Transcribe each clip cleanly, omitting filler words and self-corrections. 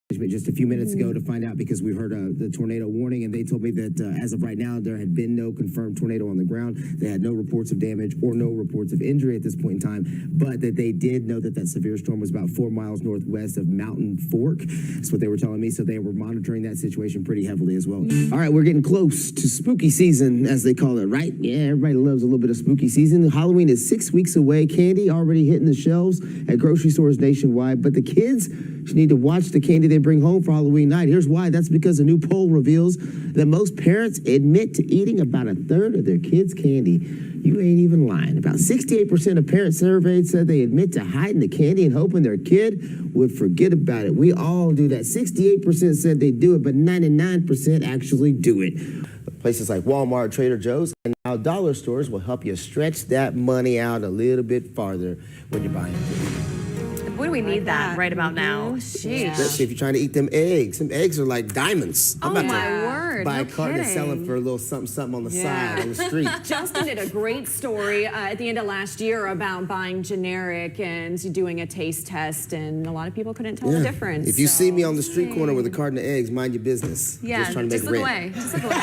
just a few minutes ago to find out because we heard the tornado warning, and they told me that as of right now, there had been no confirmed tornado on the ground. They had no reports of damage or no reports of injury at this point in time, but that they did know that that severe storm was about 4 miles northwest of Mountain Fork. That's what they were telling me, so they were monitoring that situation pretty heavily as well. All right, we're getting close to spooky season, as they call it, right? Yeah, everybody loves a little bit of spooky season. Halloween is 6 weeks away. Candy already hitting the shelves at grocery stores nationwide, but the kids need to watch the candy they bring home for Halloween night. Here's why. That's because a new poll reveals that most parents admit to eating about a third of their kids' candy. You ain't even lying. About 68% of parents surveyed said they admit to hiding the candy and hoping their kid would forget about it. We all do that. 68% said they do it, but 99% actually do it. Places like Walmart, Trader Joe's, and now dollar stores will help you stretch that money out a little bit farther when you're buying food. Boy, do we need that right about now. Sheesh. Especially if you're trying to eat them eggs. Some eggs are like diamonds. Oh, my word. Buy no a carton and sell them for a little something on the side, on the street. Justin did a great story at the end of last year about buying generic and doing a taste test, and a lot of people couldn't tell the difference. If you see me on the street corner with a carton of eggs, mind your business. Yeah, just trying to make look rent. away. Just look away.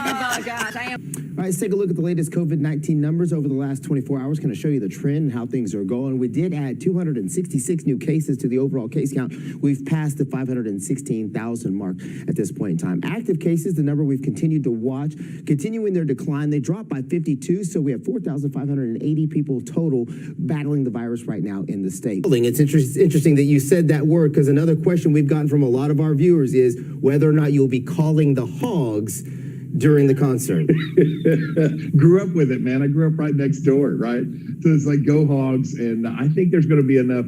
Oh, gosh, I am. All right, let's take a look at the latest COVID-19 numbers over the last 24 hours. Going to show you the trend and how things are going. We did add 266 new cases to the overall case count. We've passed the 516,000 mark at this point in time. Active cases, the number we've continued to watch, continuing their decline. They dropped by 52, so we have 4,580 people total battling the virus right now in the state. It's interesting that you said that word, because another question we've gotten from a lot of our viewers is whether or not you'll be calling the hogs during the concert. Grew up with it, man. I grew up right next door, right? So it's like go hogs, and I think there's going to be enough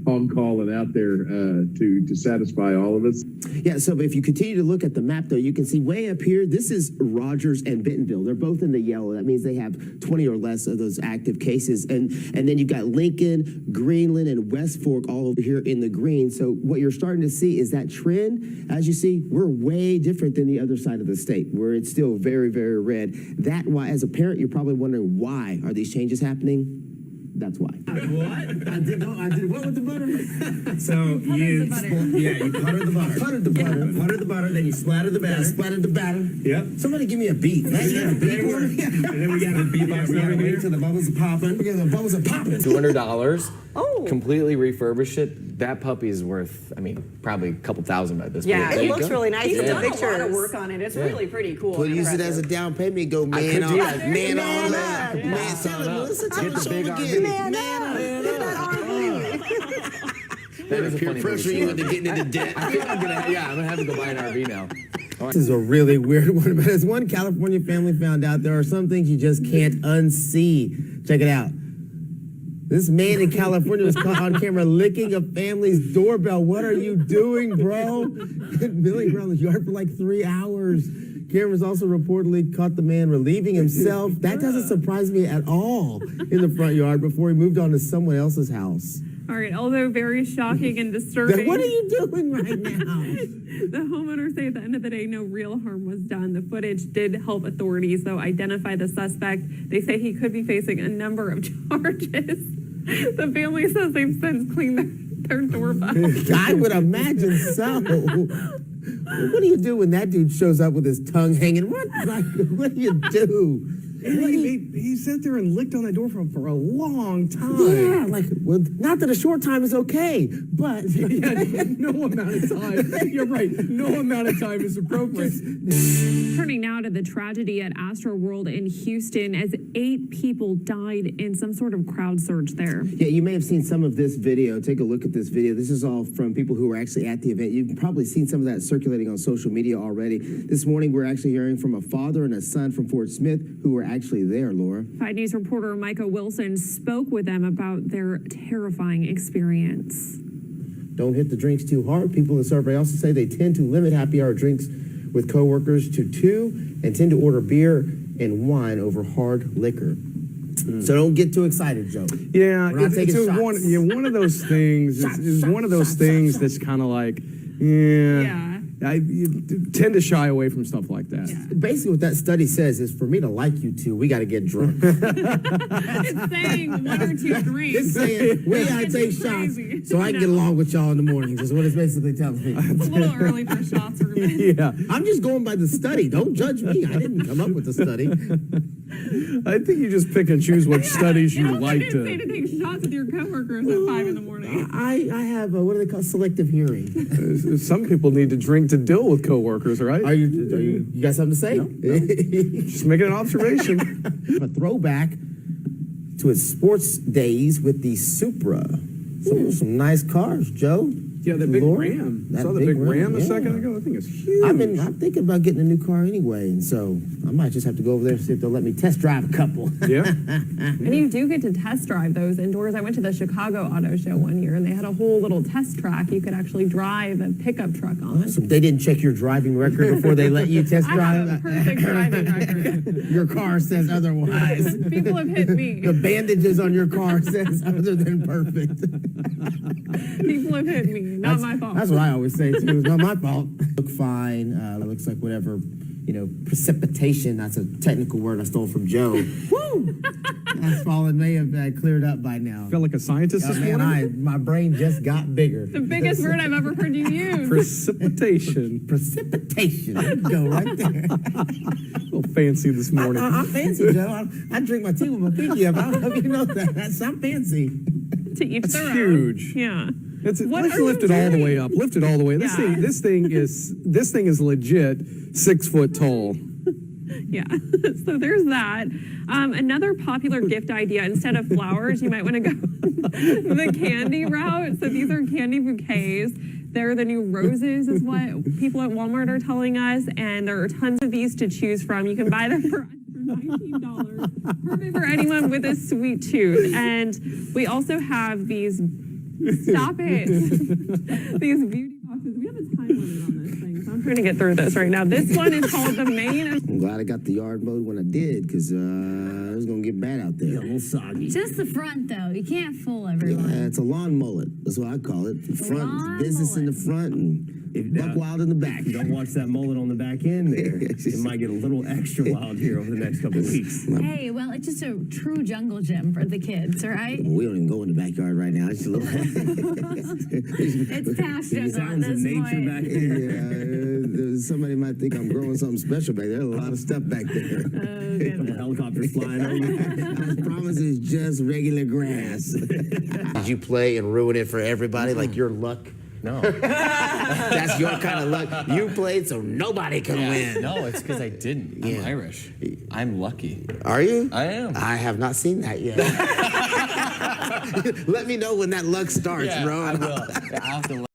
hog calling out there to satisfy all of us. Yeah, so if you continue to look at the map, though, you can see way up here, this is Rogers and Bentonville. They're both in the yellow. That means they have 20 or less of those active cases. And then you've got Lincoln, Greenland, and West Fork all over here in the green. So what you're starting to see is that trend. As you see, we're way different than the other side of the state, where it's still very, very red. That why, as a parent, you're probably wondering, why are these changes happening? That's why. What? I did what with the butter? So you puttered the butter. Puttered the butter. Puttered the butter, then you splattered the batter. Splattered the batter. Yep. Somebody give me a beat. And then we got a beatbox. We gotta wait till the bubbles are popping. The bubbles are popping. $200. Oh. Completely refurbish it. That puppy is worth, I mean, probably a couple thousand by this point. Yeah, It looks really nice He's in the done a lot of pictures. work on it. It's really pretty cool. We'll use it as a down payment and go man on up. Man on up. Man, tell him, Melissa, tell him to show him again. Man up. That is a Peer funny pressure you into getting into debt. I think I'm gonna have to go buy an RV now. This is a really weird one, but as one California family found out, there are some things you just can't unsee. Check it out. This man in California was caught on camera licking a family's doorbell. What are you doing, bro? Milling around the yard for like 3 hours. Cameras also reportedly caught the man relieving himself. That doesn't surprise me at all in the front yard before he moved on to someone else's house. All right, although very shocking and disturbing. What are you doing right now? The homeowners say at the end of the day, no real harm was done. The footage did help authorities, though, identify the suspect. They say he could be facing a number of charges. The family says they've since cleaned their doorbell. I would imagine so. What do you do when that dude shows up with his tongue hanging? What do you do? He sat there and licked on that door for a long time. Yeah, well, not that a short time is okay, but no amount of time. You're right. No amount of time is appropriate. Turning now to the tragedy at Astro World in Houston, as 8 people died in some sort of crowd surge there. Yeah, you may have seen some of this video. Take a look at this video. This is all from people who were actually at the event. You've probably seen some of that circulating on social media already. This morning, we're actually hearing from a father and a son from Fort Smith who were actually there, Laura. 5 News reporter Micah Wilson spoke with them about their terrifying experience. Don't hit the drinks too hard. People in the survey also say they tend to limit happy hour drinks with coworkers to 2 and tend to order beer and wine over hard liquor. So don't get too excited, Joe. Yeah, it's one of those things. It's one of those things that's kind of like, yeah. you tend to shy away from stuff like that. Basically, what that study says is for me to like you two, we got to get drunk. It's saying 1 or 2 drinks. It's saying we got to It's take shots crazy. so I can get along with y'all in the mornings, is what it basically tells me. It's a little early for shots, Ruben. Yeah, I'm just going by the study. Don't judge me. I didn't come up with the study. I think you just pick and choose what studies It you also like didn't say to. to take shots with your coworkers at 5 in the morning. I have, what do they call selective hearing? Some people need to drink to deal with coworkers, right? You got something to say? Just making an observation. A throwback to his sports days with the Supra. Some nice cars, Joe. Yeah, the big Lord, Ram. that Saw the big Ram a yeah. second ago. I think it's huge. I'm thinking about getting a new car anyway, and so I might just have to go over there and see if they'll let me test drive a couple. Yeah. And you do get to test drive those indoors. I went to the Chicago Auto Show one year, and they had a whole little test track you could actually drive a pickup truck on. So they didn't check your driving record before they let you test I drive? have a perfect driving record. Your car says otherwise. People have hit me. The bandages on your car says other than perfect. People have hit me. Not my fault. That's what I always say too. It's not my fault. Look fine. It looks like whatever, precipitation. That's a technical word I stole from Joe. Woo! That's fallen may have cleared up by now. Felt like a scientist Oh, this man, morning. my brain just got bigger. The biggest word I've ever heard you use. Precipitation. Precipitation. There you go right there. A little fancy this morning. I'm fancy, Joe. I drink my tea with my pinky up. I don't know if you know that. I'm fancy. To each That's their own. huge. Yeah. Let's What lift are you it all the way doing? up. Lift it all the way. This Yeah. thing is legit 6 foot tall. Yeah. So there's that. Another popular gift idea, instead of flowers, you might want to go the candy route. So these are candy bouquets. They're the new roses, is what people at Walmart are telling us. And there are tons of these to choose from. You can buy them for $19. Perfect for anyone with a sweet tooth. And we also have these, stop it, these beauty boxes. We have a time limit on this thing, so I'm trying to get through this right now. This one is called the main. I'm glad I got the yard mowed when I did, because it was going to get bad out there. A little soggy. Just the front, though. You can't fool everyone. Yeah, it's a lawn mullet. That's what I call it. The front, Lawn business in the mullet. front, and buck wild in the back. If you don't watch that mullet on the back end there, it might get a little extra wild here over the next couple of weeks. Hey, well, it's just a true jungle gym for the kids, all right? We don't even go in the backyard right now. It's a little. It's past jungle at Sounds of this nature point. back there. Somebody might think I'm growing something special back there. There's a lot of stuff back there. Couple helicopters flying over. I promise it's just regular grass. Did you play and ruin it for everybody? Like your luck? No. That's your kind of luck. You played so nobody can win. No, it's because I didn't. I'm Irish. I'm lucky. Are you? I am. I have not seen that yet. Let me know when that luck starts, bro. I will. I'll have to